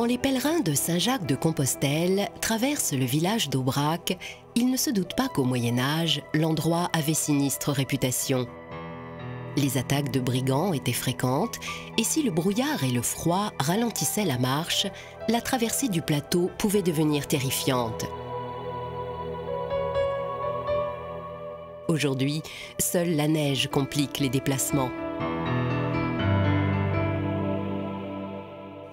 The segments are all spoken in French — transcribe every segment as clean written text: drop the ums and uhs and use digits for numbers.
Quand les pèlerins de Saint-Jacques-de-Compostelle traversent le village d'Aubrac, ils ne se doutent pas qu'au Moyen-Âge, l'endroit avait sinistre réputation. Les attaques de brigands étaient fréquentes et si le brouillard et le froid ralentissaient la marche, la traversée du plateau pouvait devenir terrifiante. Aujourd'hui, seule la neige complique les déplacements.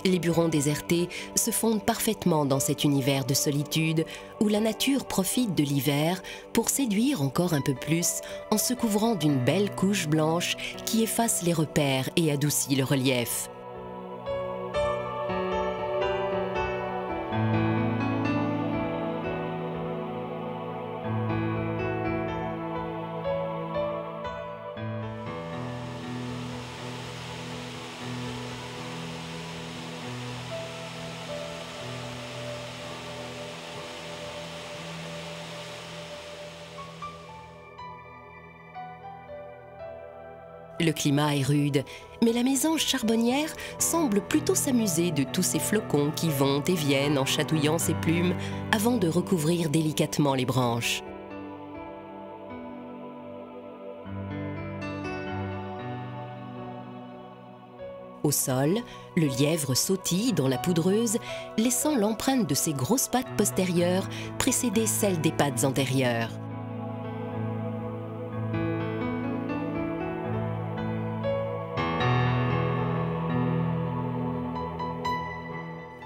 Les Burons désertés se fondent parfaitement dans cet univers de solitude où la nature profite de l'hiver pour séduire encore un peu plus en se couvrant d'une belle couche blanche qui efface les repères et adoucit le relief. Le climat est rude, mais la mésange charbonnière semble plutôt s'amuser de tous ces flocons qui vont et viennent en chatouillant ses plumes avant de recouvrir délicatement les branches. Au sol, le lièvre sautille dans la poudreuse, laissant l'empreinte de ses grosses pattes postérieures précéder celle des pattes antérieures.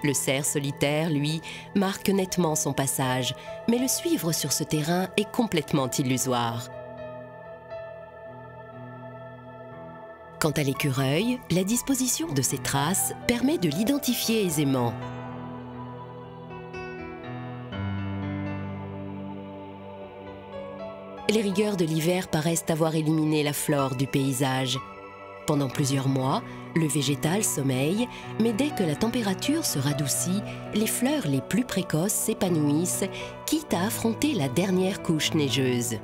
Le cerf solitaire, lui, marque nettement son passage, mais le suivre sur ce terrain est complètement illusoire. Quant à l'écureuil, la disposition de ses traces permet de l'identifier aisément. Les rigueurs de l'hiver paraissent avoir éliminé la flore du paysage. Pendant plusieurs mois, le végétal sommeille, mais dès que la température se radoucit, les fleurs les plus précoces s'épanouissent, quitte à affronter la dernière couche neigeuse.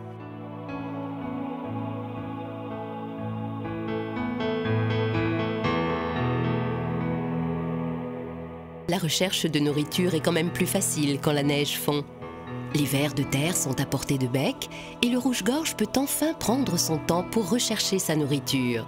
La recherche de nourriture est quand même plus facile quand la neige fond. Les vers de terre sont à portée de bec et le rouge-gorge peut enfin prendre son temps pour rechercher sa nourriture.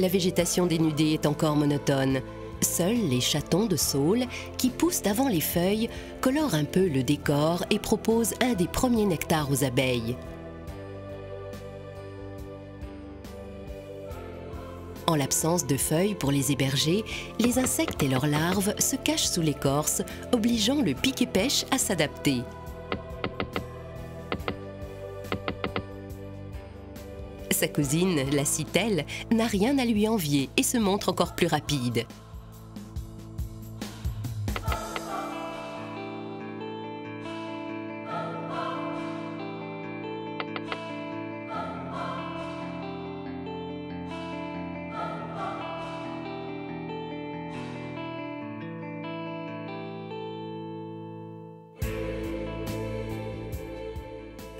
La végétation dénudée est encore monotone. Seuls les chatons de saule, qui poussent avant les feuilles, colorent un peu le décor et proposent un des premiers nectars aux abeilles. En l'absence de feuilles pour les héberger, les insectes et leurs larves se cachent sous l'écorce, obligeant le pic-et-pêche à s'adapter. Sa cousine, la citelle, n'a rien à lui envier et se montre encore plus rapide.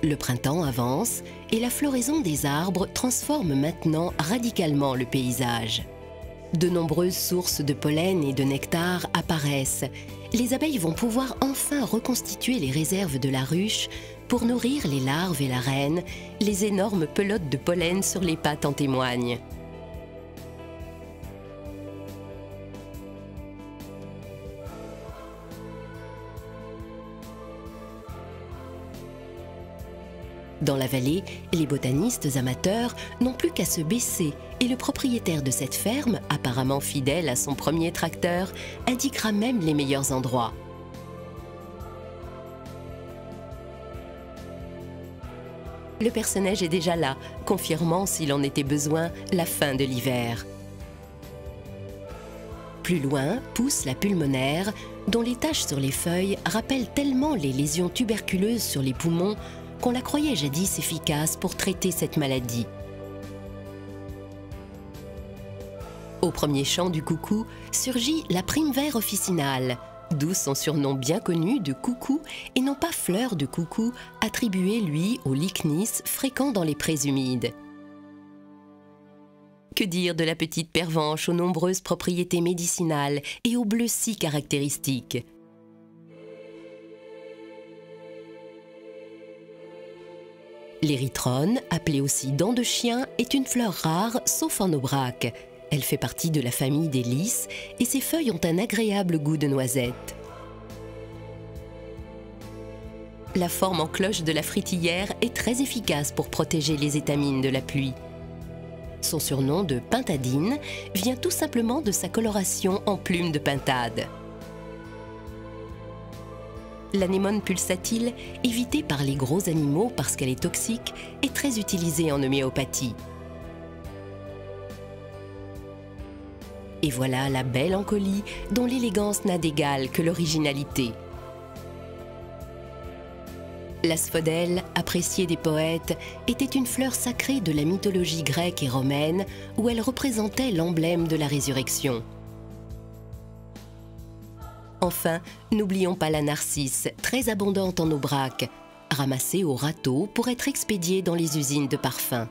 Le printemps avance et la floraison des arbres transforme maintenant radicalement le paysage. De nombreuses sources de pollen et de nectar apparaissent. Les abeilles vont pouvoir enfin reconstituer les réserves de la ruche pour nourrir les larves et la reine. Les énormes pelotes de pollen sur les pattes en témoignent. Dans la vallée, les botanistes amateurs n'ont plus qu'à se baisser et le propriétaire de cette ferme, apparemment fidèle à son premier tracteur, indiquera même les meilleurs endroits. Le perce-neige est déjà là, confirmant, s'il en était besoin, la fin de l'hiver. Plus loin pousse la pulmonaire, dont les taches sur les feuilles rappellent tellement les lésions tuberculeuses sur les poumons qu'on la croyait jadis efficace pour traiter cette maladie. Au premier chant du coucou surgit la primevère officinale, d'où son surnom bien connu de coucou et non pas fleur de coucou, attribué lui au lychnis fréquent dans les prés humides. Que dire de la petite pervenche aux nombreuses propriétés médicinales et au bleu si caractéristique? L'érythrone, appelée aussi dent de chien, est une fleur rare sauf en Aubrac. Elle fait partie de la famille des lys et ses feuilles ont un agréable goût de noisette. La forme en cloche de la fritillère est très efficace pour protéger les étamines de la pluie. Son surnom de pintadine vient tout simplement de sa coloration en plumes de pintade. L'anémone pulsatile, évitée par les gros animaux parce qu'elle est toxique, est très utilisée en homéopathie. Et voilà la belle encolie dont l'élégance n'a d'égal que l'originalité. L'asphodèle, appréciée des poètes, était une fleur sacrée de la mythologie grecque et romaine où elle représentait l'emblème de la résurrection. Enfin, n'oublions pas la narcisse, très abondante en Aubrac, ramassée au râteau pour être expédiée dans les usines de parfums.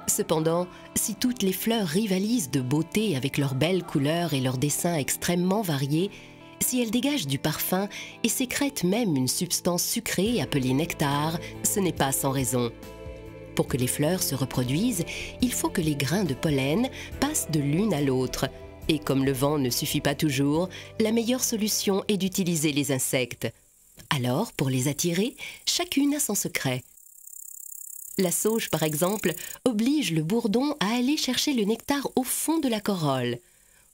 Cependant, si toutes les fleurs rivalisent de beauté avec leurs belles couleurs et leurs dessins extrêmement variés, si elles dégagent du parfum et sécrètent même une substance sucrée appelée nectar, ce n'est pas sans raison. Pour que les fleurs se reproduisent, il faut que les grains de pollen passent de l'une à l'autre. Et comme le vent ne suffit pas toujours, la meilleure solution est d'utiliser les insectes. Alors, pour les attirer, chacune a son secret. La sauge, par exemple, oblige le bourdon à aller chercher le nectar au fond de la corolle.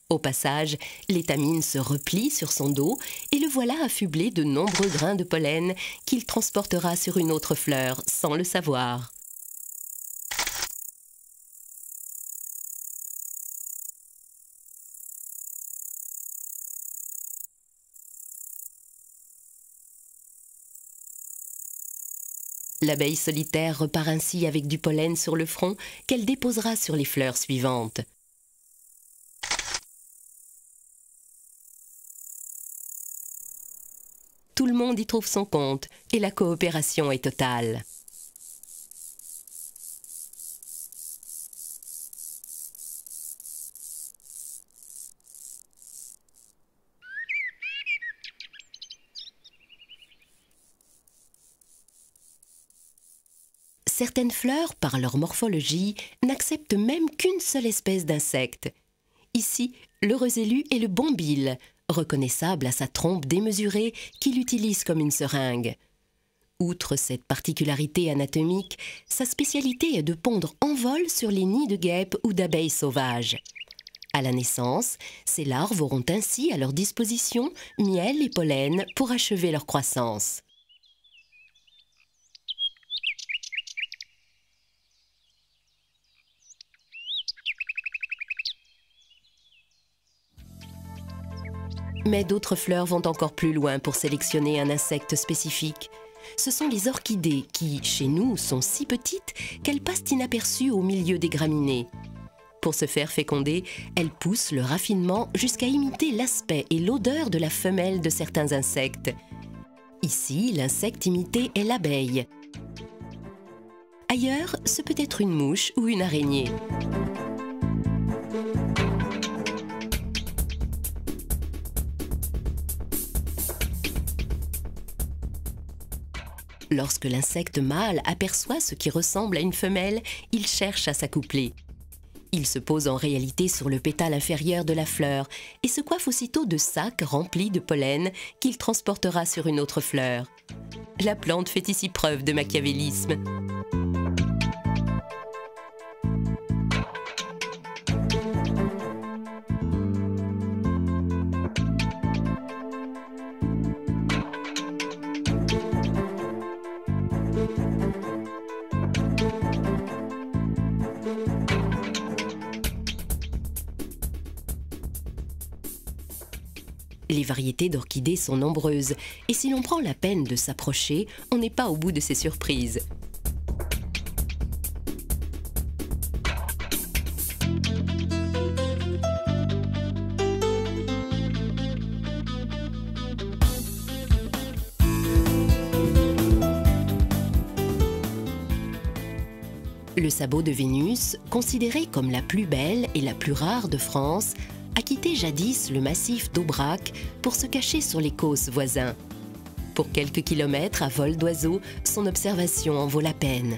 Au passage, l'étamine se replie sur son dos et le voilà affublé de nombreux grains de pollen qu'il transportera sur une autre fleur sans le savoir. L'abeille solitaire repart ainsi avec du pollen sur le front qu'elle déposera sur les fleurs suivantes. Tout le monde y trouve son compte et la coopération est totale. Certaines fleurs, par leur morphologie, n'acceptent même qu'une seule espèce d'insecte. Ici, l'heureux élu est le bombyle, reconnaissable à sa trompe démesurée qu'il utilise comme une seringue. Outre cette particularité anatomique, sa spécialité est de pondre en vol sur les nids de guêpes ou d'abeilles sauvages. À la naissance, ces larves auront ainsi à leur disposition miel et pollen pour achever leur croissance. Mais d'autres fleurs vont encore plus loin pour sélectionner un insecte spécifique. Ce sont les orchidées qui, chez nous, sont si petites qu'elles passent inaperçues au milieu des graminées. Pour se faire féconder, elles poussent le raffinement jusqu'à imiter l'aspect et l'odeur de la femelle de certains insectes. Ici, l'insecte imité est l'abeille. Ailleurs, ce peut être une mouche ou une araignée. Lorsque l'insecte mâle aperçoit ce qui ressemble à une femelle, il cherche à s'accoupler. Il se pose en réalité sur le pétale inférieur de la fleur et se coiffe aussitôt de sacs remplis de pollen qu'il transportera sur une autre fleur. La plante fait ici preuve de machiavélisme. Les variétés d'orchidées sont nombreuses et si l'on prend la peine de s'approcher, on n'est pas au bout de ses surprises. Le sabot de Vénus, considéré comme la plus belle et la plus rare de France, a quitté jadis le massif d'Aubrac pour se cacher sur les causses voisins. Pour quelques kilomètres à vol d'oiseau, son observation en vaut la peine.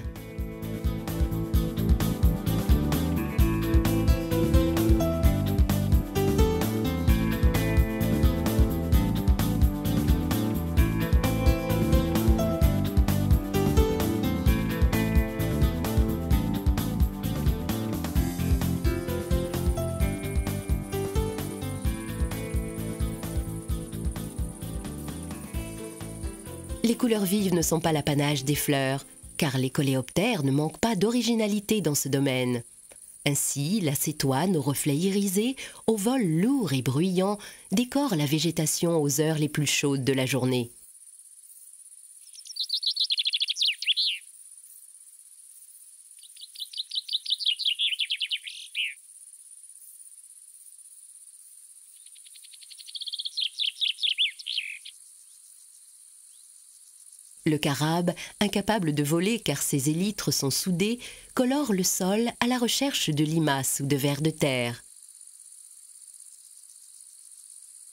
Les couleurs vives ne sont pas l'apanage des fleurs, car les coléoptères ne manquent pas d'originalité dans ce domaine. Ainsi, la cétoine aux reflets irisés, au vol lourd et bruyant, décore la végétation aux heures les plus chaudes de la journée. Le carabe, incapable de voler car ses élytres sont soudés, colore le sol à la recherche de limaces ou de vers de terre.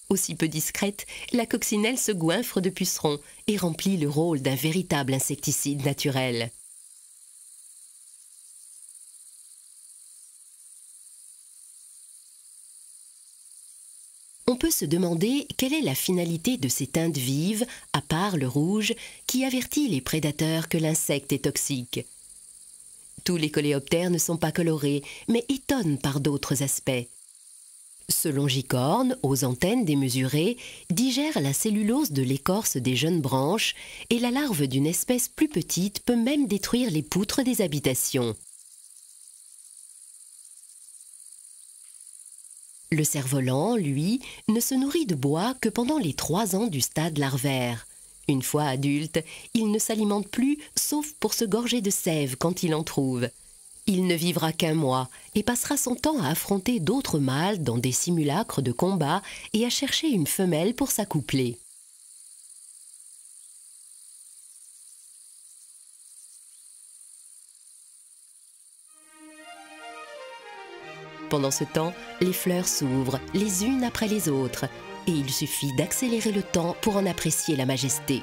Aussi peu discrète, la coccinelle se goinfre de pucerons et remplit le rôle d'un véritable insecticide naturel. On peut se demander quelle est la finalité de ces teintes vives, à part le rouge, qui avertit les prédateurs que l'insecte est toxique. Tous les coléoptères ne sont pas colorés, mais étonnent par d'autres aspects. Ce longicorne, aux antennes démesurées, digère la cellulose de l'écorce des jeunes branches et la larve d'une espèce plus petite peut même détruire les poutres des habitations. Le cerf-volant, lui, ne se nourrit de bois que pendant les 3 ans du stade larvaire. Une fois adulte, il ne s'alimente plus sauf pour se gorger de sève quand il en trouve. Il ne vivra qu'1 mois et passera son temps à affronter d'autres mâles dans des simulacres de combat et à chercher une femelle pour s'accoupler. Pendant ce temps, les fleurs s'ouvrent les unes après les autres et il suffit d'accélérer le temps pour en apprécier la majesté.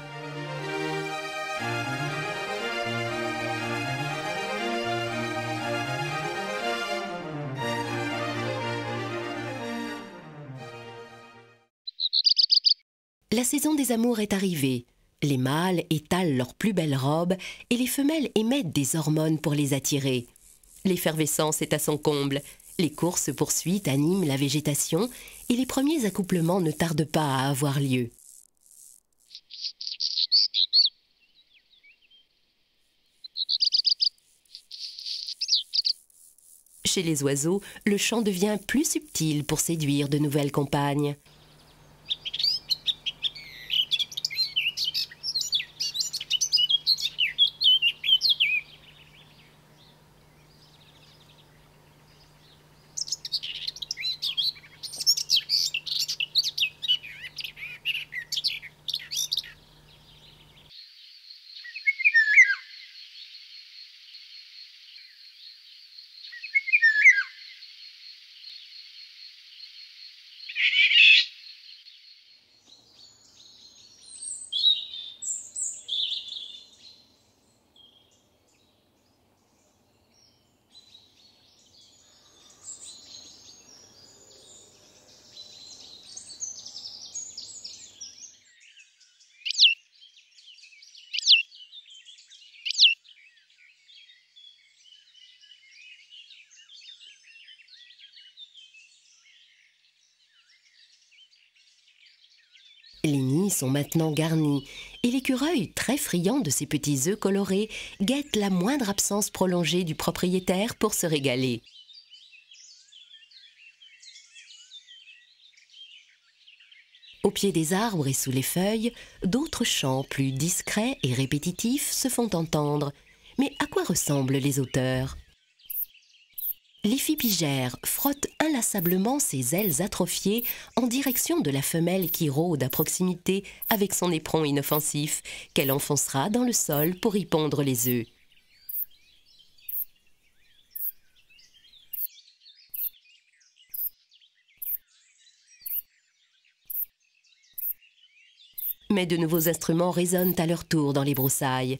La saison des amours est arrivée. Les mâles étalent leurs plus belles robes et les femelles émettent des hormones pour les attirer. L'effervescence est à son comble. Les courses-poursuites animent la végétation et les premiers accouplements ne tardent pas à avoir lieu. Chez les oiseaux, le chant devient plus subtil pour séduire de nouvelles compagnes. Les nids sont maintenant garnis et l'écureuil, très friand de ses petits œufs colorés, guette la moindre absence prolongée du propriétaire pour se régaler. Au pied des arbres et sous les feuilles, d'autres chants plus discrets et répétitifs se font entendre. Mais à quoi ressemblent les auteurs? L'Iphigère frotte inlassablement ses ailes atrophiées en direction de la femelle qui rôde à proximité avec son éperon inoffensif, qu'elle enfoncera dans le sol pour y pondre les œufs. Mais de nouveaux instruments résonnent à leur tour dans les broussailles.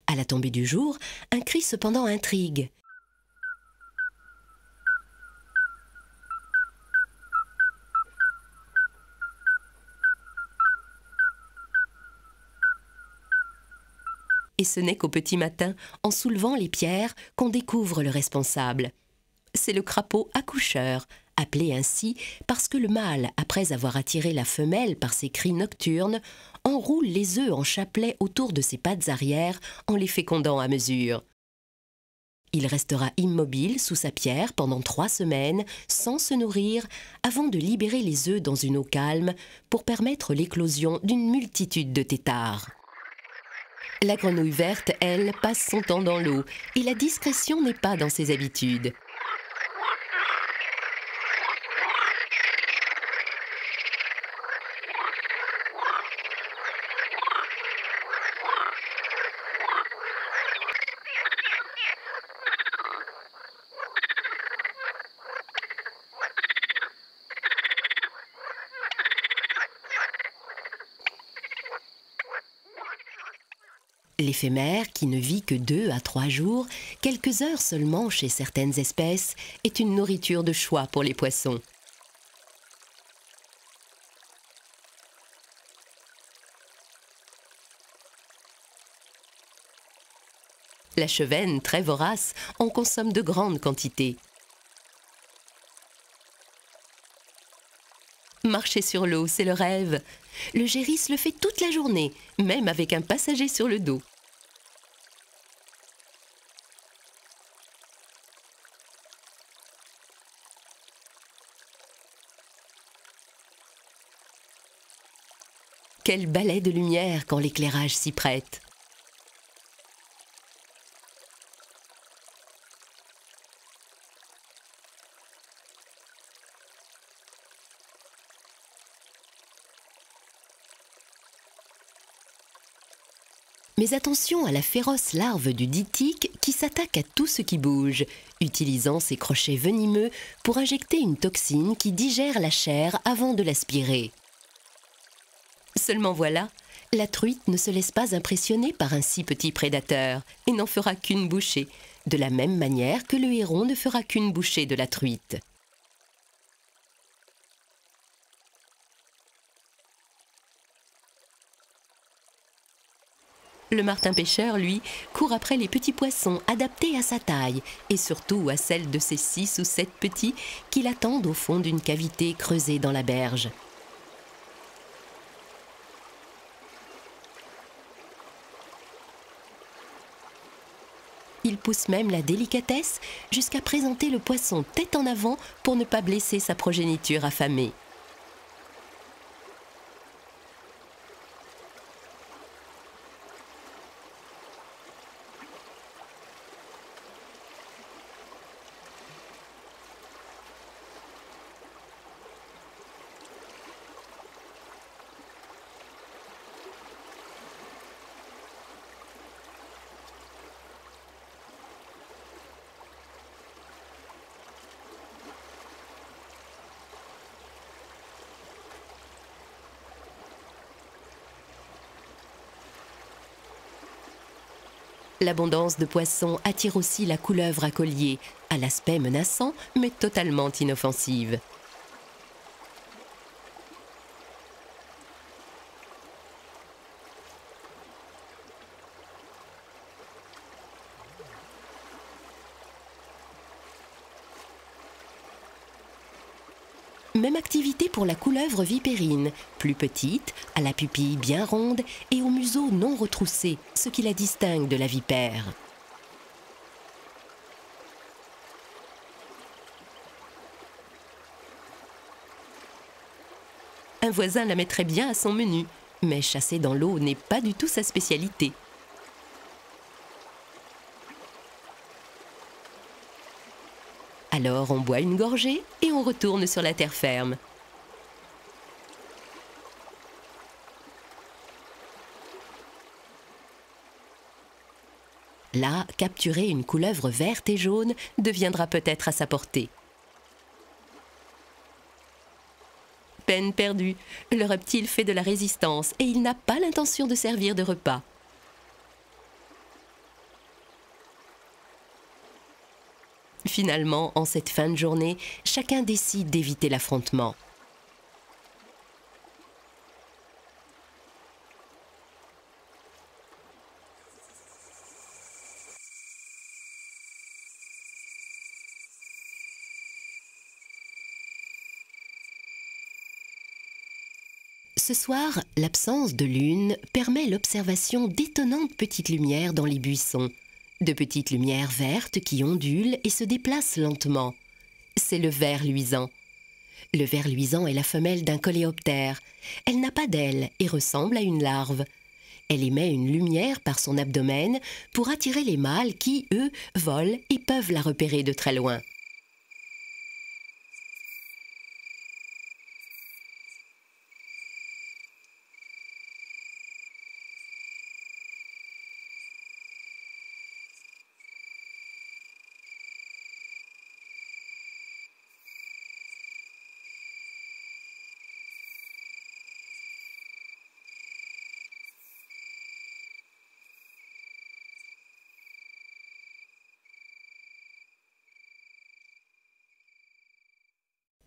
À la tombée du jour, un cri cependant intrigue. Et ce n'est qu'au petit matin, en soulevant les pierres, qu'on découvre le responsable. C'est le crapaud accoucheur, appelé ainsi parce que le mâle, après avoir attiré la femelle par ses cris nocturnes, enroule les œufs en chapelet autour de ses pattes arrière en les fécondant à mesure. Il restera immobile sous sa pierre pendant 3 semaines, sans se nourrir, avant de libérer les œufs dans une eau calme pour permettre l'éclosion d'une multitude de têtards. La grenouille verte, elle, passe son temps dans l'eau, et la discrétion n'est pas dans ses habitudes. L'éphémère, qui ne vit que 2 à 3 jours, quelques heures seulement chez certaines espèces, est une nourriture de choix pour les poissons. La chevenne, très vorace, en consomme de grandes quantités. Marcher sur l'eau, c'est le rêve. Le géris le fait toute la journée, même avec un passager sur le dos. Quel balai de lumière quand l'éclairage s'y prête! Mais attention à la féroce larve du ditique qui s'attaque à tout ce qui bouge, utilisant ses crochets venimeux pour injecter une toxine qui digère la chair avant de l'aspirer. Seulement voilà, la truite ne se laisse pas impressionner par un si petit prédateur et n'en fera qu'une bouchée, de la même manière que le héron ne fera qu'une bouchée de la truite. Le martin-pêcheur, lui, court après les petits poissons adaptés à sa taille et surtout à celle de ces 6 ou 7 petits qui l'attendent au fond d'une cavité creusée dans la berge. Il pousse même la délicatesse jusqu'à présenter le poisson tête en avant pour ne pas blesser sa progéniture affamée. L'abondance de poissons attire aussi la couleuvre à collier, à l'aspect menaçant mais totalement inoffensive. Même activité pour la couleuvre vipérine, plus petite, à la pupille bien ronde et au museau non retroussé, ce qui la distingue de la vipère. Un voisin la mettrait bien à son menu, mais chasser dans l'eau n'est pas du tout sa spécialité. Alors on boit une gorgée et on retourne sur la terre ferme. Là, capturer une couleuvre verte et jaune deviendra peut-être à sa portée. Peine perdue, le reptile fait de la résistance et il n'a pas l'intention de servir de repas. Finalement, en cette fin de journée, chacun décide d'éviter l'affrontement. Ce soir, l'absence de lune permet l'observation d'étonnantes petites lumières dans les buissons. De petites lumières vertes qui ondulent et se déplacent lentement. C'est le ver luisant. Le ver luisant est la femelle d'un coléoptère. Elle n'a pas d'ailes et ressemble à une larve. Elle émet une lumière par son abdomen pour attirer les mâles qui, eux, volent et peuvent la repérer de très loin.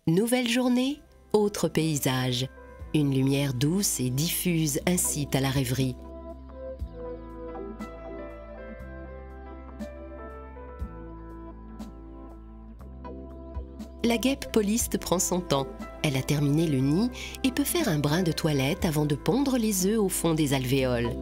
Nouvelle journée, autre paysage. Une lumière douce et diffuse incite à la rêverie. La guêpe poliste prend son temps. Elle a terminé le nid et peut faire un brin de toilette avant de pondre les œufs au fond des alvéoles.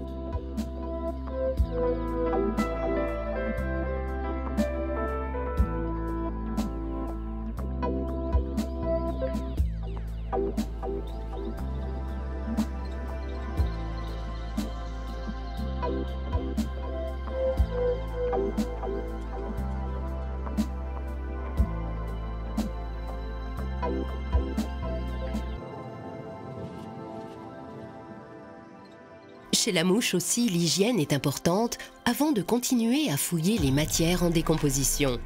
Chez la mouche aussi, l'hygiène est importante avant de continuer à fouiller les matières en décomposition.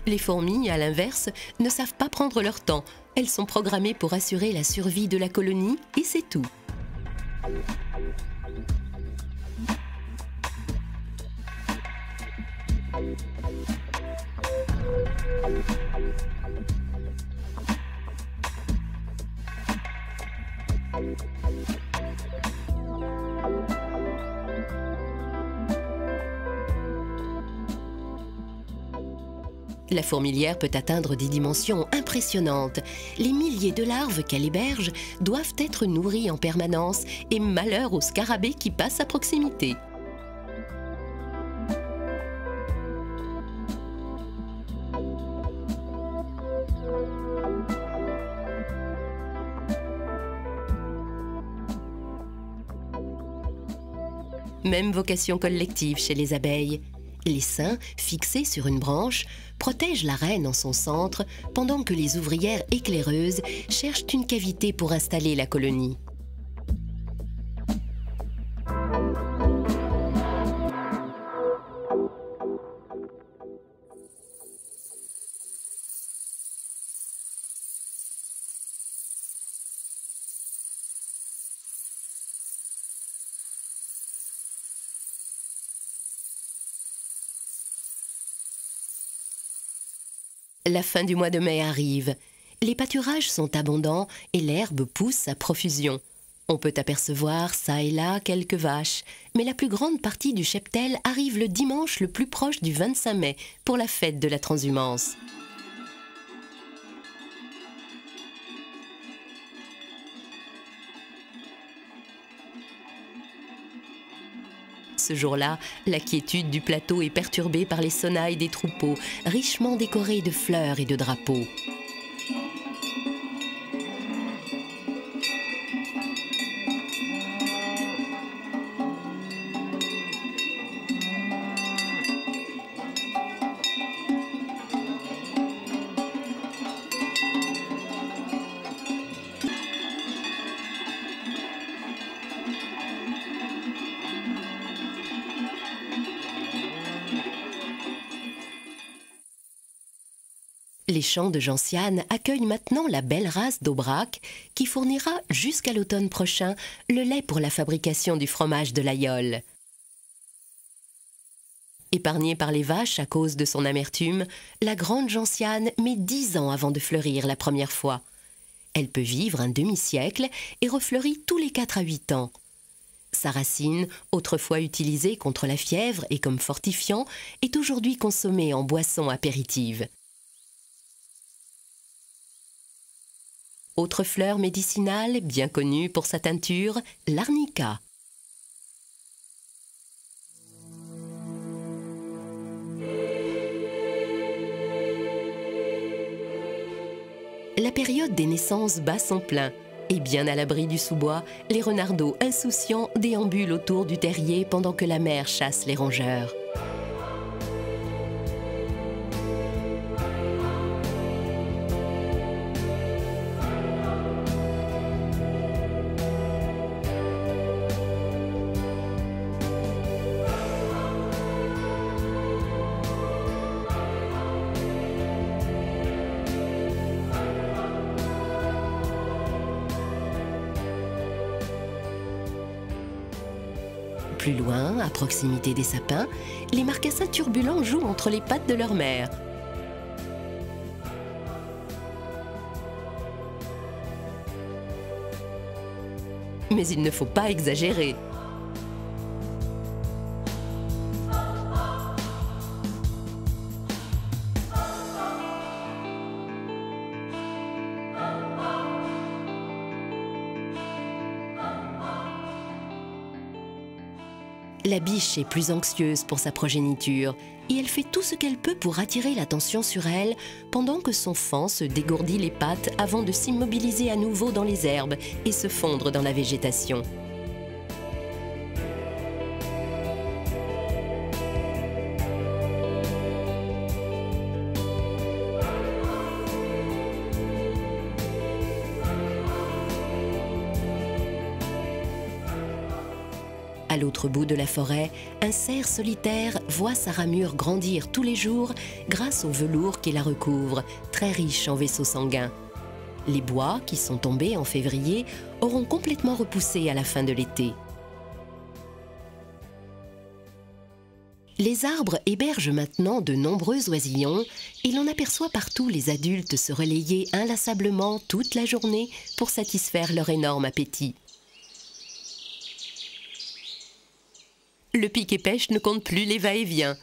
Les fourmis, à l'inverse, ne savent pas prendre leur temps. Elles sont programmées pour assurer la survie de la colonie et c'est tout. La fourmilière peut atteindre des dimensions impressionnantes. Les milliers de larves qu'elle héberge doivent être nourries en permanence et malheur aux scarabées qui passent à proximité. Même vocation collective chez les abeilles. Les seins, fixés sur une branche, protègent la reine en son centre pendant que les ouvrières éclaireuses cherchent une cavité pour installer la colonie. La fin du mois de mai arrive. Les pâturages sont abondants et l'herbe pousse à profusion. On peut apercevoir çà et là quelques vaches, mais la plus grande partie du cheptel arrive le dimanche le plus proche du 25 mai pour la fête de la transhumance. Ce jour-là, la quiétude du plateau est perturbée par les sonnailles des troupeaux, richement décorés de fleurs et de drapeaux. Les champs de Gentiane accueillent maintenant la belle race d'Aubrac qui fournira jusqu'à l'automne prochain le lait pour la fabrication du fromage de l'Aïole. Épargnée par les vaches à cause de son amertume, la grande Gentiane met 10 ans avant de fleurir la première fois. Elle peut vivre un demi-siècle et refleurit tous les 4 à 8 ans. Sa racine, autrefois utilisée contre la fièvre et comme fortifiant, est aujourd'hui consommée en boisson apéritive. Autre fleur médicinale, bien connue pour sa teinture, l'arnica. La période des naissances bat son plein. Et bien à l'abri du sous-bois, les renardeaux insouciants déambulent autour du terrier pendant que la mère chasse les rongeurs. Plus loin, à proximité des sapins, les marcassins turbulents jouent entre les pattes de leur mère. Mais il ne faut pas exagérer. La biche est plus anxieuse pour sa progéniture et elle fait tout ce qu'elle peut pour attirer l'attention sur elle pendant que son faon se dégourdit les pattes avant de s'immobiliser à nouveau dans les herbes et se fondre dans la végétation. À l'autre bout de la forêt, un cerf solitaire voit sa ramure grandir tous les jours grâce au velours qui la recouvre, très riche en vaisseaux sanguins. Les bois, qui sont tombés en février, auront complètement repoussé à la fin de l'été. Les arbres hébergent maintenant de nombreux oisillons et l'on aperçoit partout les adultes se relayer inlassablement toute la journée pour satisfaire leur énorme appétit. Le pic-et-pêche ne compte plus les va-et-vient.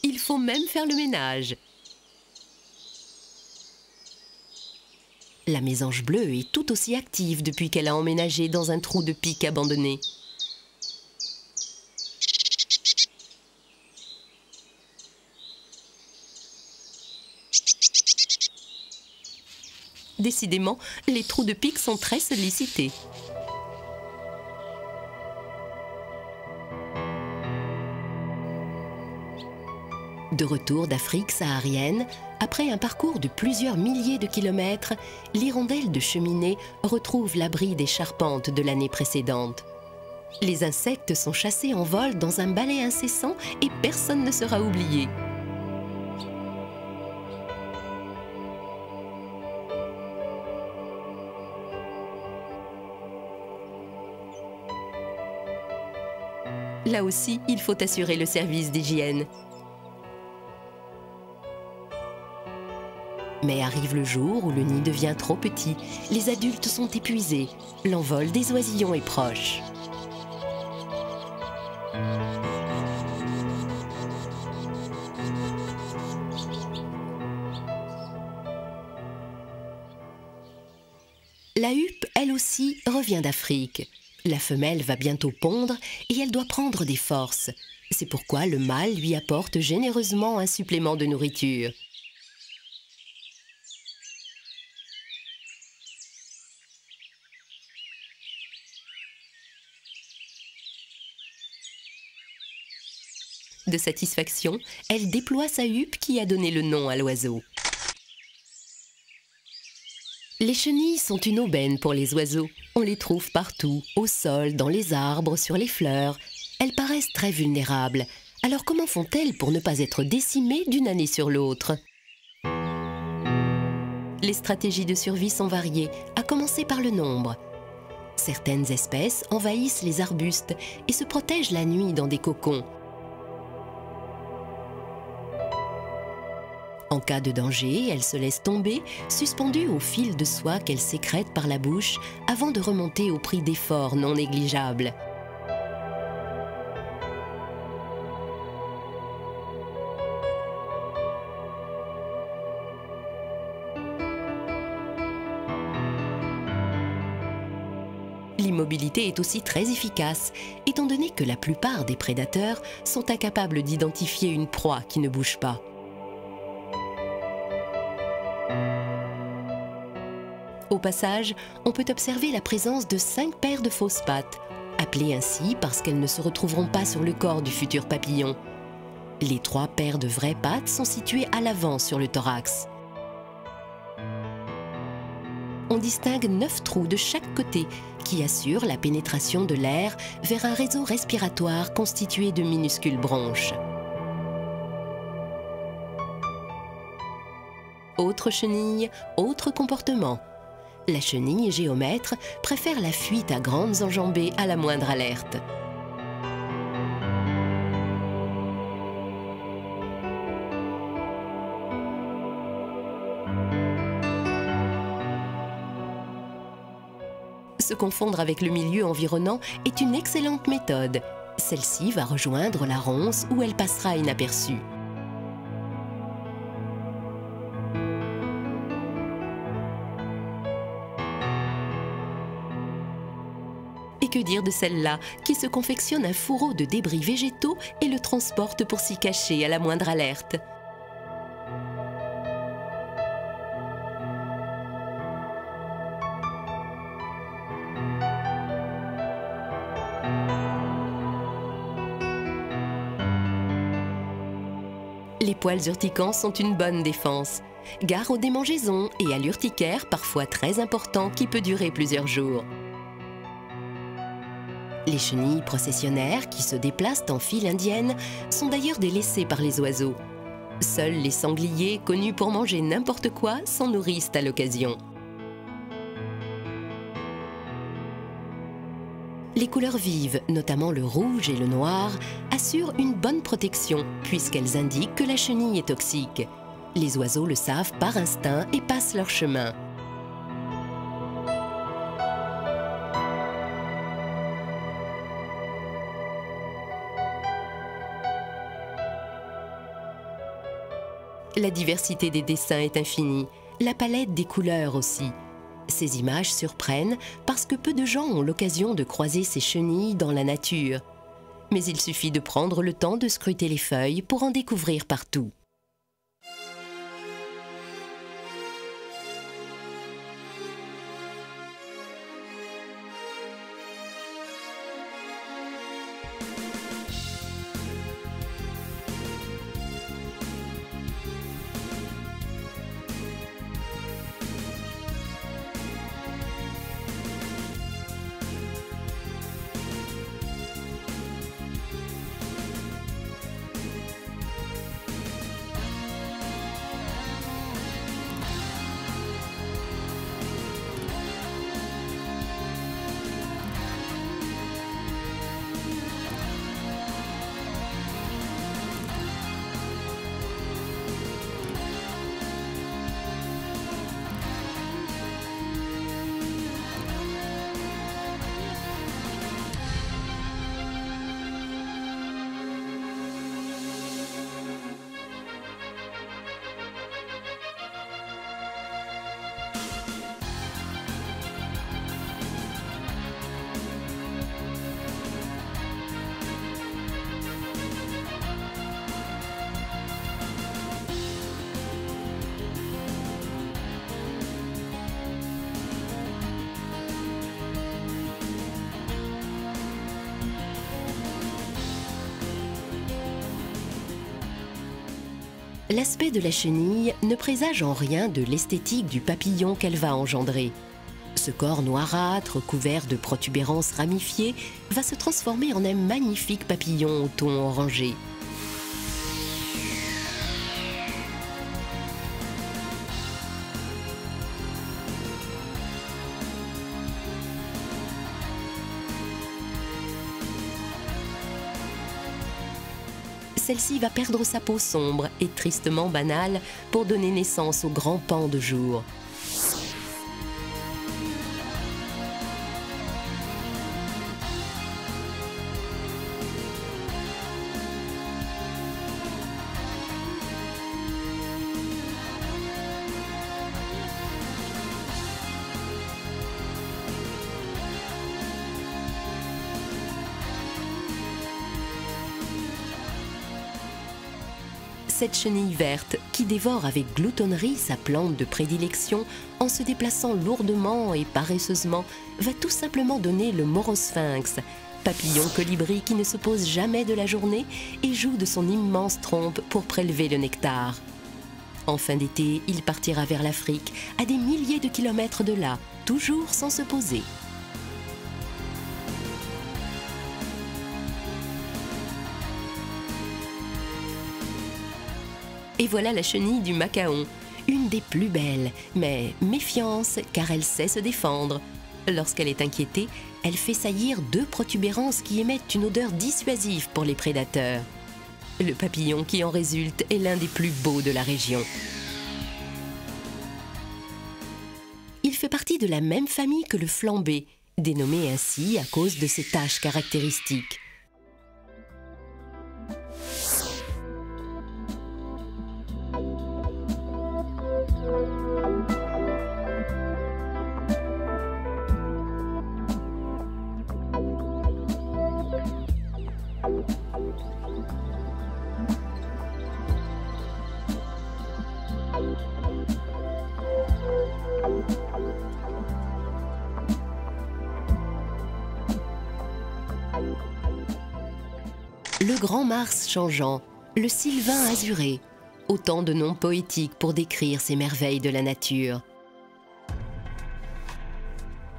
Il faut même faire le ménage. La mésange bleue est tout aussi active depuis qu'elle a emménagé dans un trou de pic abandonné. Décidément, les trous de pique sont très sollicités. De retour d'Afrique saharienne, après un parcours de plusieurs milliers de kilomètres, l'hirondelle de cheminée retrouve l'abri des charpentes de l'année précédente. Les insectes sont chassés en vol dans un balai incessant et personne ne sera oublié. Là aussi, il faut assurer le service d'hygiène. Mais arrive le jour où le nid devient trop petit, les adultes sont épuisés, l'envol des oisillons est proche. La huppe, elle aussi, revient d'Afrique. La femelle va bientôt pondre et elle doit prendre des forces. C'est pourquoi le mâle lui apporte généreusement un supplément de nourriture. De satisfaction, elle déploie sa huppe qui a donné le nom à l'oiseau. Les chenilles sont une aubaine pour les oiseaux. On les trouve partout, au sol, dans les arbres, sur les fleurs. Elles paraissent très vulnérables. Alors comment font-elles pour ne pas être décimées d'une année sur l'autre? Les stratégies de survie sont variées, à commencer par le nombre. Certaines espèces envahissent les arbustes et se protègent la nuit dans des cocons. En cas de danger, elles se laissent tomber, suspendues au fil de soie qu'elles sécrètent par la bouche avant de remonter au prix d'efforts non négligeables. L'immobilité est aussi très efficace, étant donné que la plupart des prédateurs sont incapables d'identifier une proie qui ne bouge pas. Au passage, on peut observer la présence de 5 paires de fausses pattes, appelées ainsi parce qu'elles ne se retrouveront pas sur le corps du futur papillon. Les 3 paires de vraies pattes sont situées à l'avant sur le thorax. On distingue 9 trous de chaque côté qui assurent la pénétration de l'air vers un réseau respiratoire constitué de minuscules bronches. Autre chenille, autre comportement. La chenille géomètre préfère la fuite à grandes enjambées à la moindre alerte. Se confondre avec le milieu environnant est une excellente méthode. Celle-ci va rejoindre la ronce où elle passera inaperçue. Et que dire de celle-là qui se confectionne un fourreau de débris végétaux et le transporte pour s'y cacher à la moindre alerte? Les poils urticants sont une bonne défense. Gare aux démangeaisons et à l'urticaire parfois très important qui peut durer plusieurs jours. Les chenilles processionnaires qui se déplacent en file indienne sont d'ailleurs délaissées par les oiseaux. Seuls les sangliers, connus pour manger n'importe quoi, s'en nourrissent à l'occasion. Les couleurs vives, notamment le rouge et le noir, assurent une bonne protection puisqu'elles indiquent que la chenille est toxique. Les oiseaux le savent par instinct et passent leur chemin. La diversité des dessins est infinie, la palette des couleurs aussi. Ces images surprennent parce que peu de gens ont l'occasion de croiser ces chenilles dans la nature. Mais il suffit de prendre le temps de scruter les feuilles pour en découvrir partout. L'aspect de la chenille ne présage en rien de l'esthétique du papillon qu'elle va engendrer. Ce corps noirâtre, couvert de protubérances ramifiées, va se transformer en un magnifique papillon au ton orangé. Celle-ci va perdre sa peau sombre et tristement banale pour donner naissance au grand pan de jour. Cette chenille verte, qui dévore avec gloutonnerie sa plante de prédilection en se déplaçant lourdement et paresseusement, va tout simplement donner le morosphinx, papillon colibri qui ne se pose jamais de la journée et joue de son immense trompe pour prélever le nectar. En fin d'été, il partira vers l'Afrique, à des milliers de kilomètres de là, toujours sans se poser. Et voilà la chenille du macaon, une des plus belles, mais méfiance car elle sait se défendre. Lorsqu'elle est inquiétée, elle fait saillir 2 protubérances qui émettent une odeur dissuasive pour les prédateurs. Le papillon qui en résulte est l'un des plus beaux de la région. Il fait partie de la même famille que le flambé, dénommé ainsi à cause de ses taches caractéristiques. Le grand Mars changeant, le Sylvain azuré, autant de noms poétiques pour décrire ces merveilles de la nature.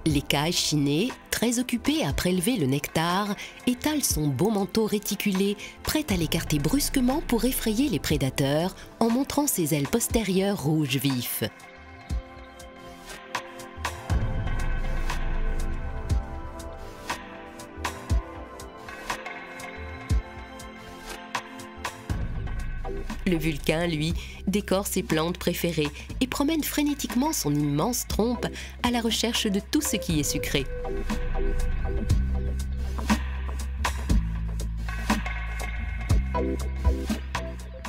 L'écaille chinée, très occupée à prélever le nectar, étale son beau manteau réticulé, prête à l'écarter brusquement pour effrayer les prédateurs en montrant ses ailes postérieures rouge vif. Le vulcain, lui, décore ses plantes préférées et promène frénétiquement son immense trompe à la recherche de tout ce qui est sucré.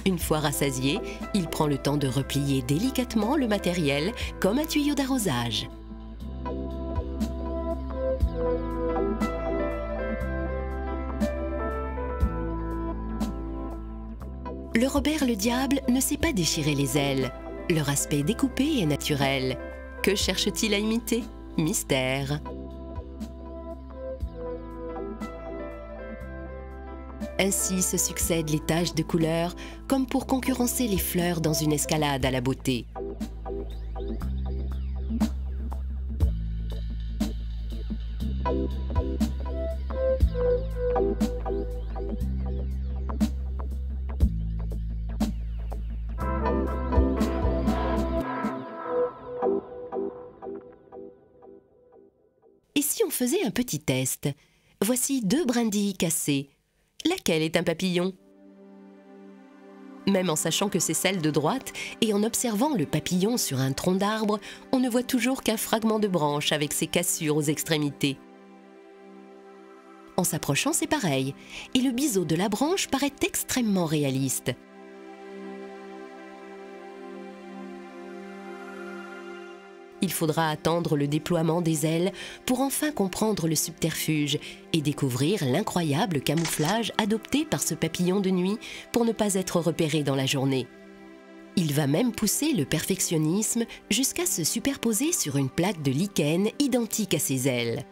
Une fois rassasié, il prend le temps de replier délicatement le matériel comme un tuyau d'arrosage. Le Robert le diable ne sait pas déchirer les ailes. Leur aspect découpé est naturel. Que cherche-t-il à imiter? Mystère. Ainsi se succèdent les taches de couleur, comme pour concurrencer les fleurs dans une escalade à la beauté. Et si on faisait un petit test? Voici 2 brindilles cassées. Laquelle est un papillon? Même en sachant que c'est celle de droite et en observant le papillon sur un tronc d'arbre, on ne voit toujours qu'un fragment de branche avec ses cassures aux extrémités. En s'approchant, c'est pareil, et le biseau de la branche paraît extrêmement réaliste. Il faudra attendre le déploiement des ailes pour enfin comprendre le subterfuge et découvrir l'incroyable camouflage adopté par ce papillon de nuit pour ne pas être repéré dans la journée. Il va même pousser le perfectionnisme jusqu'à se superposer sur une plaque de lichen identique à ses ailes.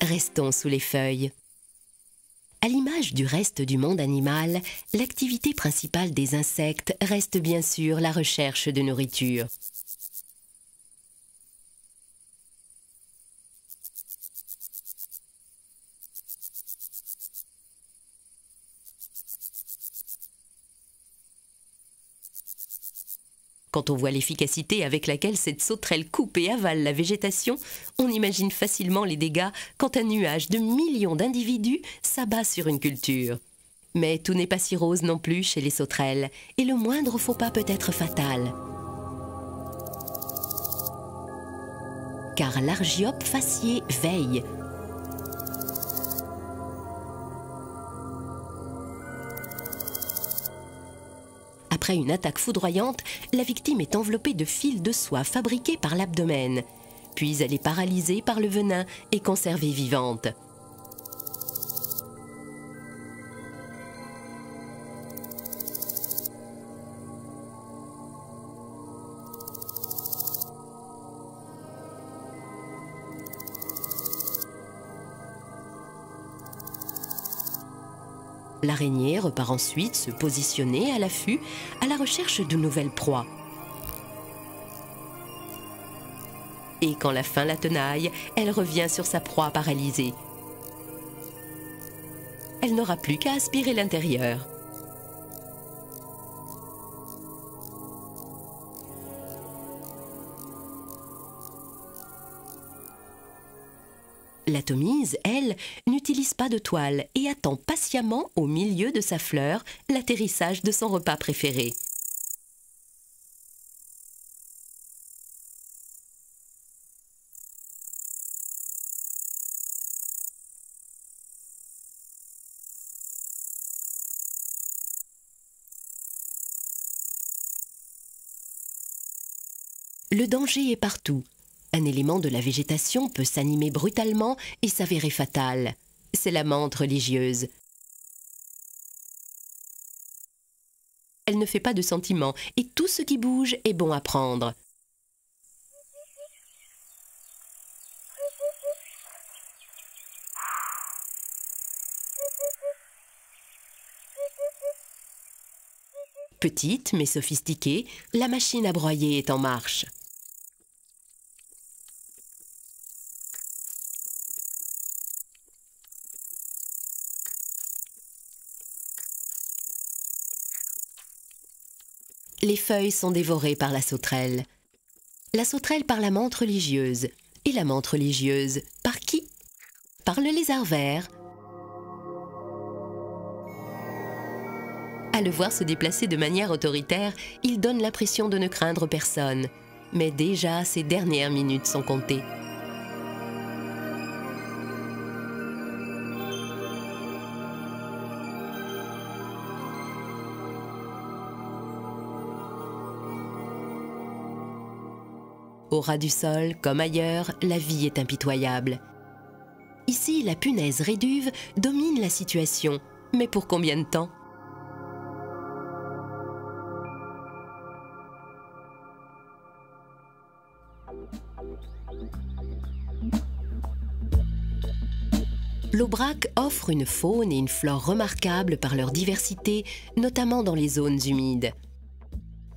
restons sous les feuilles. À l'image du reste du monde animal, l'activité principale des insectes reste bien sûr la recherche de nourriture. Quand on voit l'efficacité avec laquelle cette sauterelle coupe et avale la végétation, on imagine facilement les dégâts quand un nuage de millions d'individus s'abat sur une culture. Mais tout n'est pas si rose non plus chez les sauterelles, et le moindre faux pas peut être fatal. Car l'Argiope faciée veille. Après une attaque foudroyante, la victime est enveloppée de fils de soie fabriqués par l'abdomen. Puis elle est paralysée par le venin et conservée vivante. L'araignée repart ensuite se positionner à l'affût à la recherche de nouvelles proies. Et quand la faim la tenaille, elle revient sur sa proie paralysée. Elle n'aura plus qu'à aspirer l'intérieur. La Tomise, elle, n'utilise pas de toile et attend patiemment au milieu de sa fleur l'atterrissage de son repas préféré. Le danger est partout. Un élément de la végétation peut s'animer brutalement et s'avérer fatal. C'est la menthe religieuse. Elle ne fait pas de sentiments et tout ce qui bouge est bon à prendre. Petite mais sophistiquée, la machine à broyer est en marche. Les feuilles sont dévorées par la sauterelle. La sauterelle par la menthe religieuse. Et la menthe religieuse, par qui? Par le lézard vert. À le voir se déplacer de manière autoritaire, il donne l'impression de ne craindre personne. Mais déjà, ses dernières minutes sont comptées. Au ras du sol, comme ailleurs, la vie est impitoyable. Ici, la punaise réduve domine la situation. Mais pour combien de temps? L'Aubrac offre une faune et une flore remarquables par leur diversité, notamment dans les zones humides.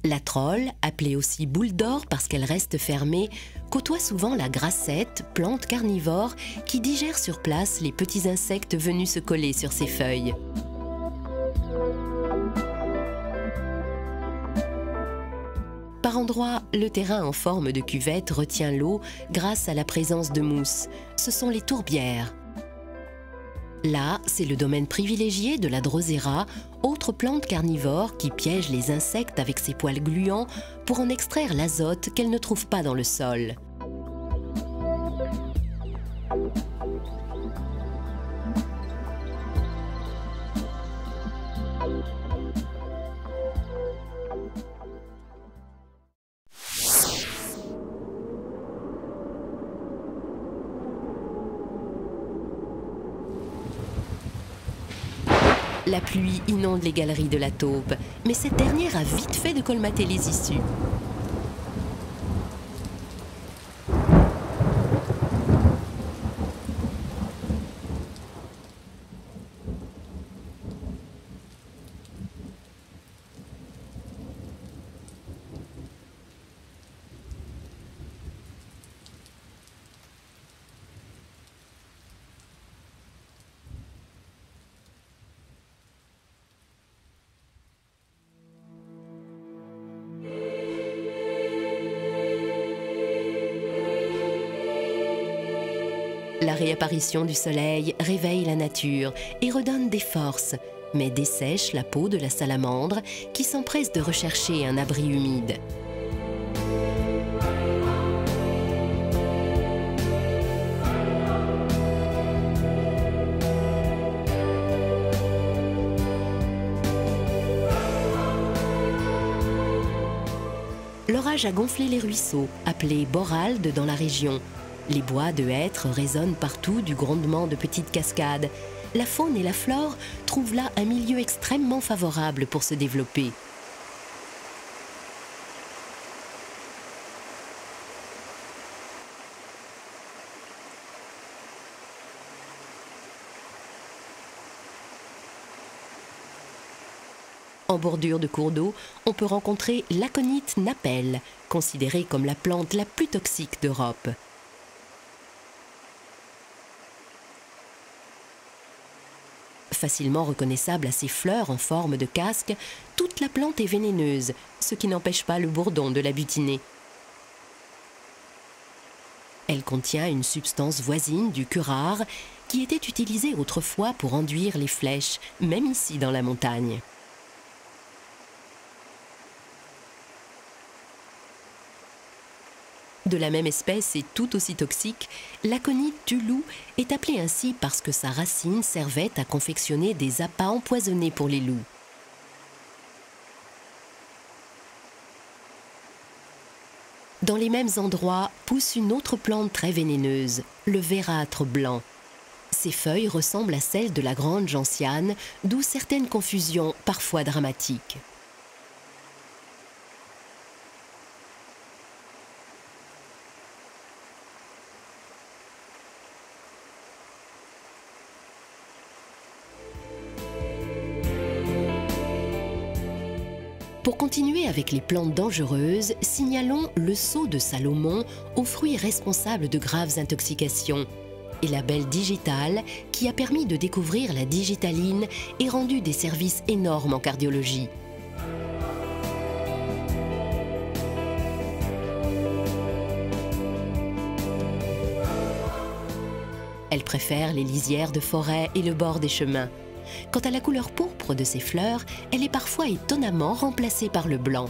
La trolle, appelée aussi boule d'or parce qu'elle reste fermée, côtoie souvent la grassette, plante carnivore qui digère sur place les petits insectes venus se coller sur ses feuilles. Par endroits, le terrain en forme de cuvette retient l'eau grâce à la présence de mousse. Ce sont les tourbières. Là, c'est le domaine privilégié de la drosera, autre plante carnivore qui piège les insectes avec ses poils gluants pour en extraire l'azote qu'elle ne trouve pas dans le sol. La pluie inonde les galeries de la taupe, mais cette dernière a vite fait de colmater les issues. La réapparition du soleil réveille la nature et redonne des forces, mais dessèche la peau de la salamandre qui s'empresse de rechercher un abri humide. L'orage a gonflé les ruisseaux, appelés boraldes dans la région. Les bois de hêtres résonnent partout du grondement de petites cascades. La faune et la flore trouvent là un milieu extrêmement favorable pour se développer. En bordure de cours d'eau, on peut rencontrer l'aconite napelle, considérée comme la plante la plus toxique d'Europe. Facilement reconnaissable à ses fleurs en forme de casque, toute la plante est vénéneuse, ce qui n'empêche pas le bourdon de la butiner. Elle contient une substance voisine du curare qui était utilisée autrefois pour enduire les flèches, même ici dans la montagne. De la même espèce et tout aussi toxique, l'aconite du loup est appelée ainsi parce que sa racine servait à confectionner des appâts empoisonnés pour les loups. Dans les mêmes endroits pousse une autre plante très vénéneuse, le vérâtre blanc. Ses feuilles ressemblent à celles de la grande gentiane, d'où certaines confusions parfois dramatiques. Pour continuer avec les plantes dangereuses, signalons le sceau de Salomon aux fruits responsables de graves intoxications et la belle digitale qui a permis de découvrir la digitaline et rendu des services énormes en cardiologie. Elle préfère les lisières de forêt et le bord des chemins. Quant à la couleur pourpre de ses fleurs, elle est parfois étonnamment remplacée par le blanc.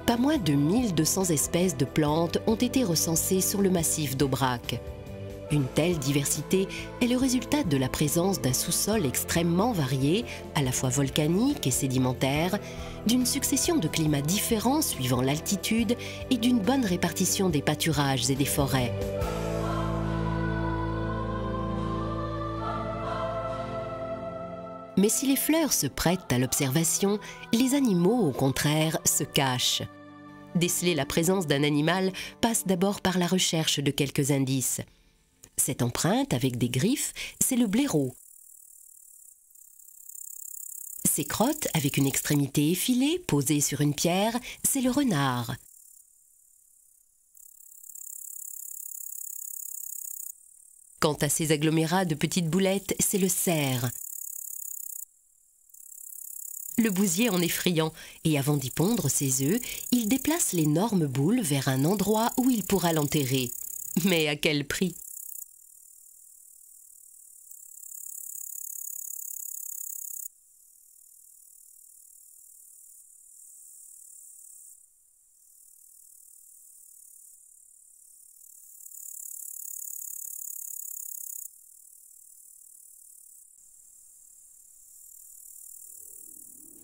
Pas moins de 1200 espèces de plantes ont été recensées sur le massif d'Aubrac. Une telle diversité est le résultat de la présence d'un sous-sol extrêmement varié, à la fois volcanique et sédimentaire, d'une succession de climats différents suivant l'altitude et d'une bonne répartition des pâturages et des forêts. Mais si les fleurs se prêtent à l'observation, les animaux, au contraire, se cachent. Déceler la présence d'un animal passe d'abord par la recherche de quelques indices. Cette empreinte avec des griffes, c'est le blaireau. Ces crottes avec une extrémité effilée posée sur une pierre, c'est le renard. Quant à ces agglomérats de petites boulettes, c'est le cerf. Le bousier en est friand et avant d'y pondre ses œufs, il déplace l'énorme boule vers un endroit où il pourra l'enterrer. Mais à quel prix ?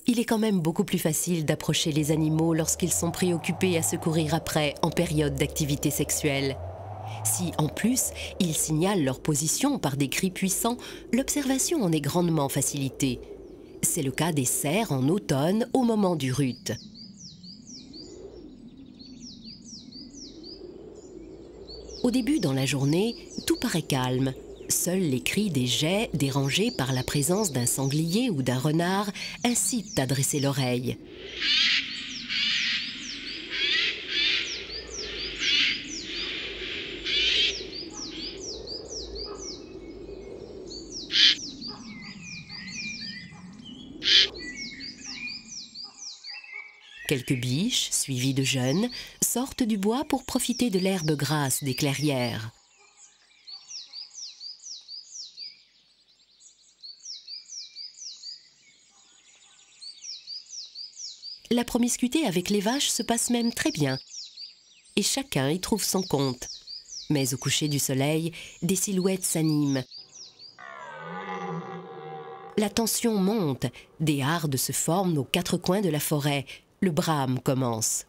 Il est quand même beaucoup plus facile d'approcher les animaux lorsqu'ils sont préoccupés à se courir après en période d'activité sexuelle. Si, en plus, ils signalent leur position par des cris puissants, l'observation en est grandement facilitée. C'est le cas des cerfs en automne au moment du rut. Au début dans la journée, tout paraît calme. Seuls les cris des geais, dérangés par la présence d'un sanglier ou d'un renard, incitent à dresser l'oreille. Quelques biches, suivies de jeunes, sortent du bois pour profiter de l'herbe grasse des clairières. La promiscuité avec les vaches se passe même très bien, et chacun y trouve son compte. Mais au coucher du soleil, des silhouettes s'animent. La tension monte, des hardes se forment aux quatre coins de la forêt. Le brame commence.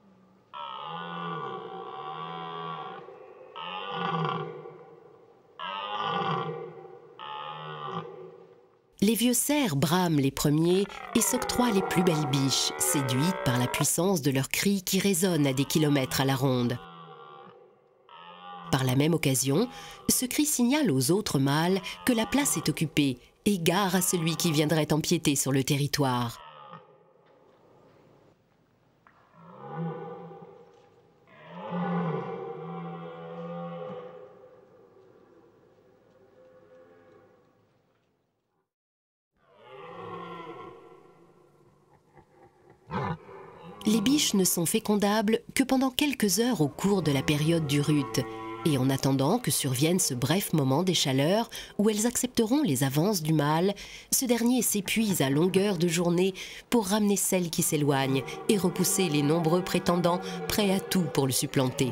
Les vieux cerfs brament les premiers et s'octroient les plus belles biches, séduites par la puissance de leurs cris qui résonnent à des kilomètres à la ronde. Par la même occasion, ce cri signale aux autres mâles que la place est occupée et gare à celui qui viendrait empiéter sur le territoire. Les biches ne sont fécondables que pendant quelques heures au cours de la période du rut, et en attendant que survienne ce bref moment des chaleurs où elles accepteront les avances du mâle, ce dernier s'épuise à longueur de journée pour ramener celles qui s'éloignent et repousser les nombreux prétendants prêts à tout pour le supplanter.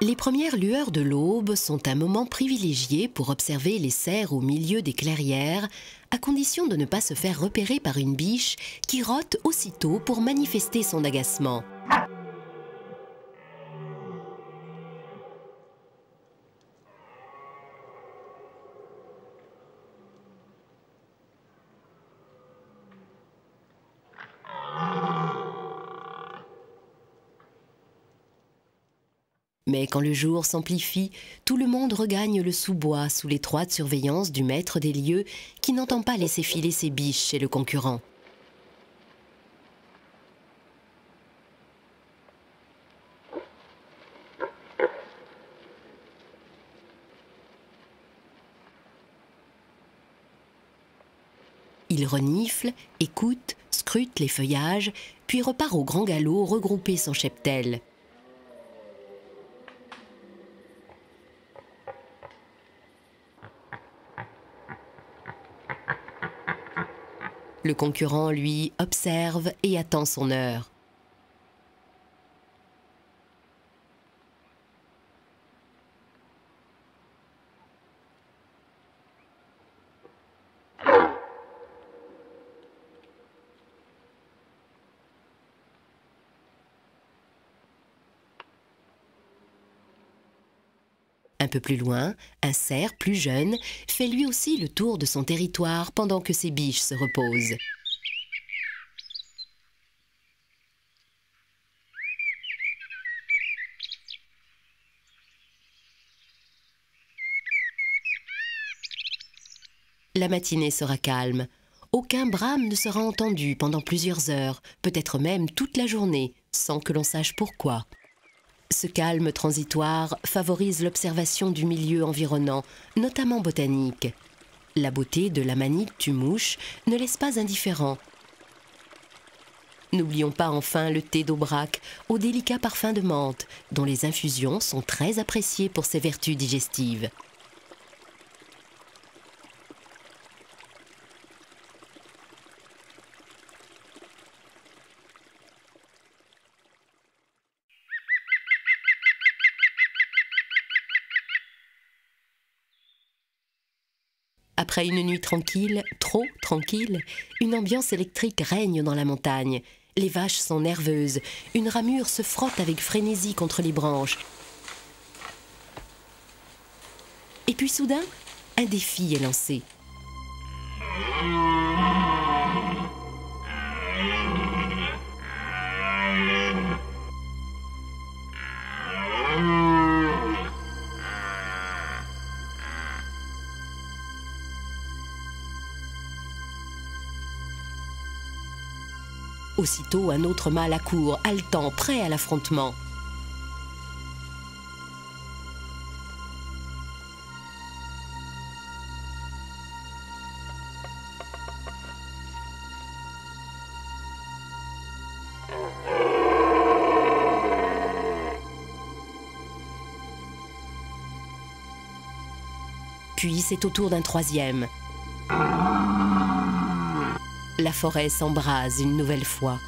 Les premières lueurs de l'aube sont un moment privilégié pour observer les cerfs au milieu des clairières, à condition de ne pas se faire repérer par une biche qui rote aussitôt pour manifester son agacement. Mais quand le jour s'amplifie, tout le monde regagne le sous-bois sous l'étroite surveillance du maître des lieux qui n'entend pas laisser filer ses biches chez le concurrent. Il renifle, écoute, scrute les feuillages, puis repart au grand galop regrouper son cheptel. Le concurrent, lui, observe et attend son heure. Un peu plus loin, un cerf plus jeune fait lui aussi le tour de son territoire pendant que ses biches se reposent. La matinée sera calme. Aucun brame ne sera entendu pendant plusieurs heures, peut-être même toute la journée, sans que l'on sache pourquoi. Ce calme transitoire favorise l'observation du milieu environnant, notamment botanique. La beauté de l'Amanite tumouche ne laisse pas indifférent. N'oublions pas enfin le thé d'Aubrac au délicat parfum de menthe, dont les infusions sont très appréciées pour ses vertus digestives. Après une nuit tranquille, trop tranquille, une ambiance électrique règne dans la montagne. Les vaches sont nerveuses, une ramure se frotte avec frénésie contre les branches. Et puis soudain, un défi est lancé. Aussitôt, un autre mâle accourt, haletant, prêt à l'affrontement. Puis c'est au tour d'un troisième. La forêt s'embrase une nouvelle fois.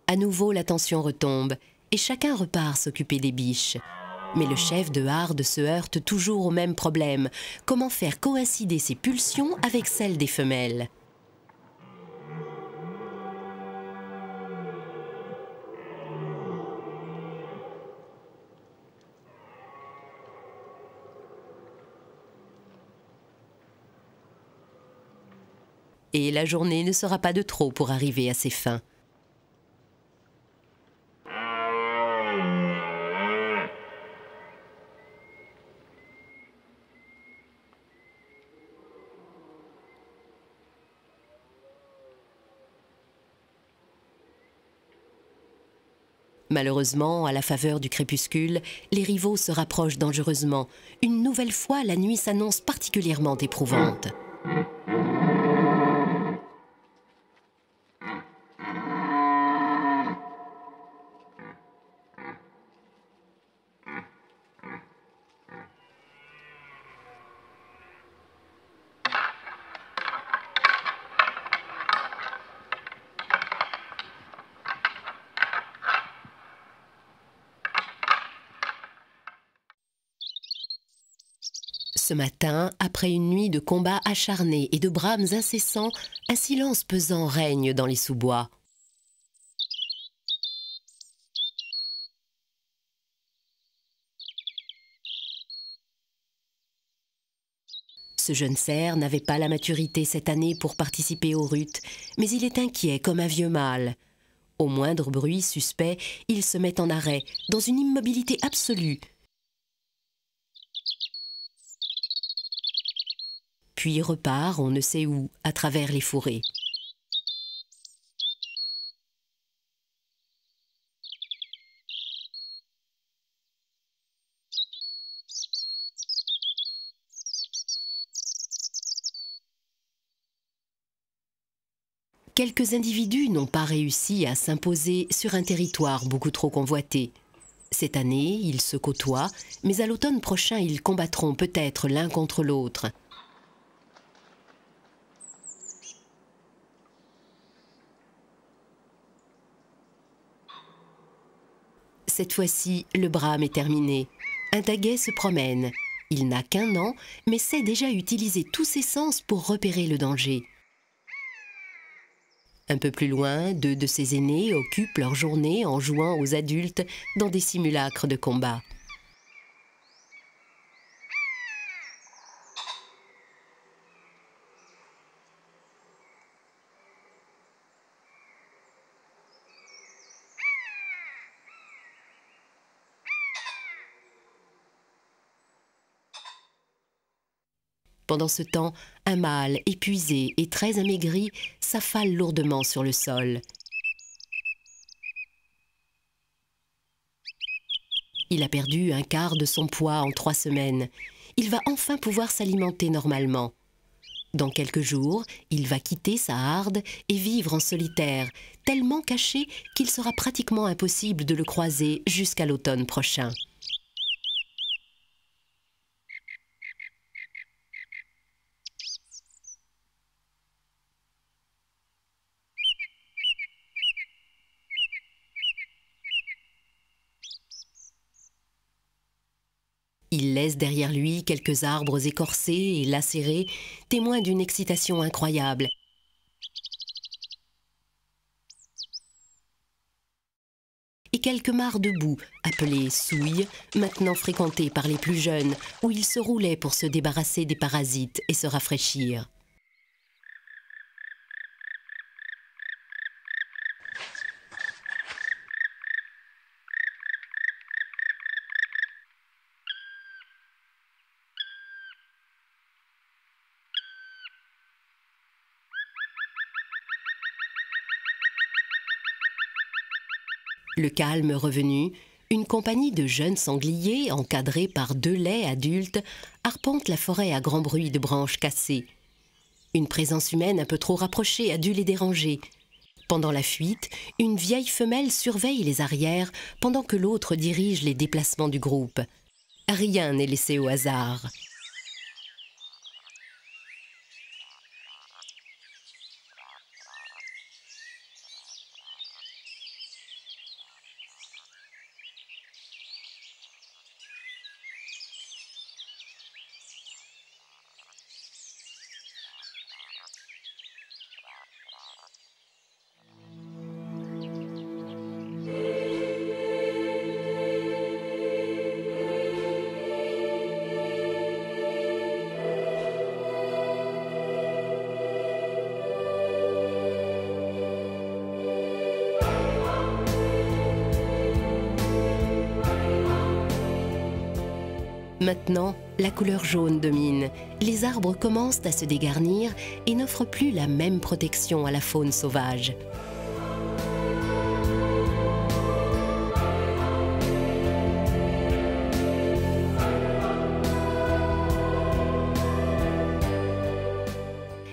À nouveau, la tension retombe et chacun repart s'occuper des biches. Mais le chef de harde se heurte toujours au même problème. Comment faire coïncider ses pulsions avec celles des femelles ? Et la journée ne sera pas de trop pour arriver à ses fins. Malheureusement, à la faveur du crépuscule, les rivaux se rapprochent dangereusement. Une nouvelle fois, la nuit s'annonce particulièrement éprouvante. Ce matin, après une nuit de combats acharnés et de brames incessants, un silence pesant règne dans les sous-bois. Ce jeune cerf n'avait pas la maturité cette année pour participer aux rutes, mais il est inquiet comme un vieux mâle. Au moindre bruit suspect, il se met en arrêt, dans une immobilité absolue. Puis repart on ne sait où, à travers les forêts. Quelques individus n'ont pas réussi à s'imposer sur un territoire beaucoup trop convoité. Cette année, ils se côtoient, mais à l'automne prochain, ils combattront peut-être l'un contre l'autre. Cette fois-ci, le brame est terminé. Un daguet se promène. Il n'a qu'1 an, mais sait déjà utiliser tous ses sens pour repérer le danger. Un peu plus loin, 2 de ses aînés occupent leur journée en jouant aux adultes dans des simulacres de combat. Pendant ce temps, un mâle épuisé et très amaigri s'affale lourdement sur le sol. Il a perdu 1/4 de son poids en 3 semaines. Il va enfin pouvoir s'alimenter normalement. Dans quelques jours, il va quitter sa harde et vivre en solitaire, tellement caché qu'il sera pratiquement impossible de le croiser jusqu'à l'automne prochain. Il laisse derrière lui quelques arbres écorcés et lacérés, témoins d'une excitation incroyable. Et quelques mares de boue, appelées souilles, maintenant fréquentées par les plus jeunes, où ils se roulaient pour se débarrasser des parasites et se rafraîchir. Le calme revenu, une compagnie de jeunes sangliers, encadrés par 2 laids adultes, arpente la forêt à grand bruit de branches cassées. Une présence humaine un peu trop rapprochée a dû les déranger. Pendant la fuite, une vieille femelle surveille les arrières pendant que l'autre dirige les déplacements du groupe. Rien n'est laissé au hasard. Maintenant, la couleur jaune domine. Les arbres commencent à se dégarnir et n'offrent plus la même protection à la faune sauvage.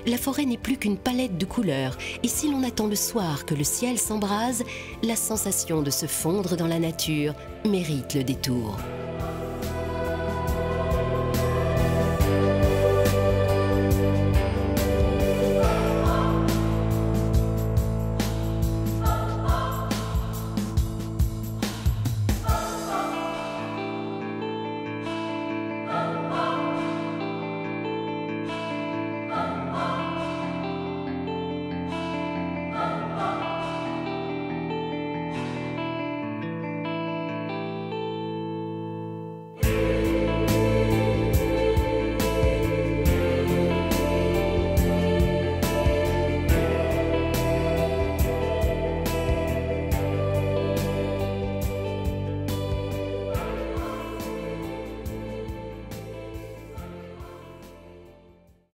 La forêt n'est plus qu'une palette de couleurs, et si l'on attend le soir que le ciel s'embrase, la sensation de se fondre dans la nature mérite le détour.